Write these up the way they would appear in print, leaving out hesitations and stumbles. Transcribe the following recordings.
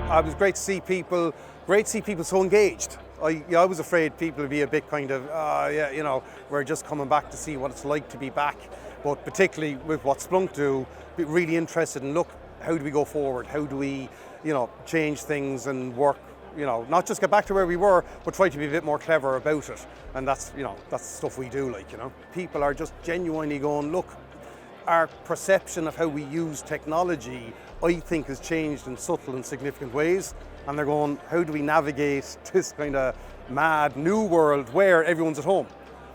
It was great to see people so engaged. I was afraid people would be a bit kind of, we're just coming back to see what it's like to be back. But particularly with what Splunk do, be really interested in, look, how do we go forward? How do we, change things and work, not just get back to where we were, but try to be a bit more clever about it. And that's the stuff we do, People are just genuinely going, look, our perception of how we use technology, I think, has changed in subtle and significant ways. And they're going, how do we navigate this kind of mad new world where everyone's at home?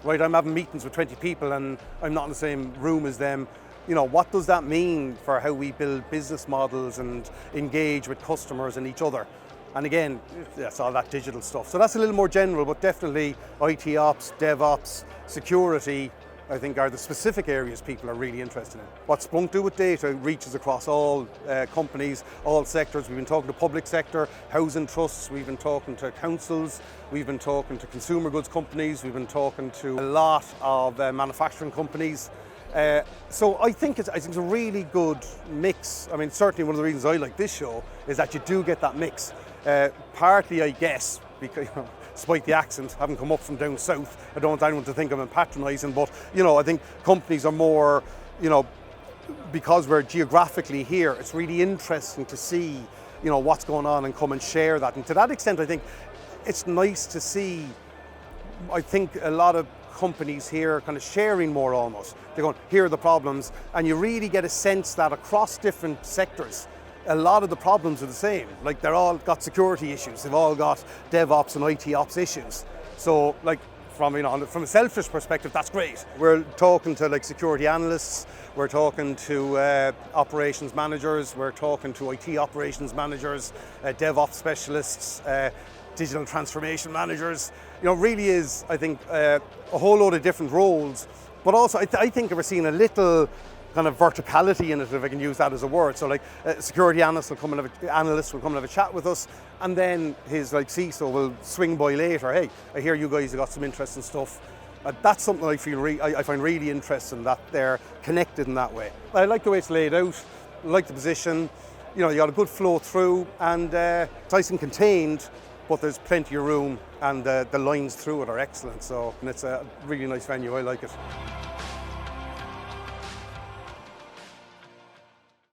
Right, I'm having meetings with 20 people and I'm not in the same room as them. What does that mean for how we build business models and engage with customers and each other? And again, that's all that digital stuff. So that's a little more general, but definitely IT ops, DevOps, security, I think, are the specific areas people are really interested in. What Splunk do with data reaches across all companies, all sectors. We've been talking to public sector, housing trusts, we've been talking to councils, we've been talking to consumer goods companies, we've been talking to a lot of manufacturing companies. So I think it's a really good mix. I mean, certainly one of the reasons I like this show is that you do get that mix. Partly, I guess, because despite the accent, having come up from down south, I don't want anyone to think I'm patronising, but I think companies are more, because we're geographically here, it's really interesting to see, what's going on and come and share that. And to that extent, I think it's nice to see, I think a lot of companies here kind of sharing more almost. They're going, here are the problems, and you really get a sense that across different sectors, a lot of the problems are the same. Like, they're all got security issues, they've all got DevOps and IT ops issues. So from a selfish perspective, that's great. We're talking to security analysts, we're talking to operations managers, we're talking to IT operations managers, DevOps specialists, digital transformation managers. Really is, I think, a whole load of different roles, but also I think we're seeing a little kind of verticality in it, if I can use that as a word. So security analysts will come and have a chat with us, and then his CISO will swing by later. Hey, I hear you guys have got some interesting stuff. That's something I find really interesting, that they're connected in that way. I like the way it's laid out, I like the position. You got a good flow through, and it's nice and contained, but there's plenty of room, and the lines through it are excellent. So it's a really nice venue. I like it.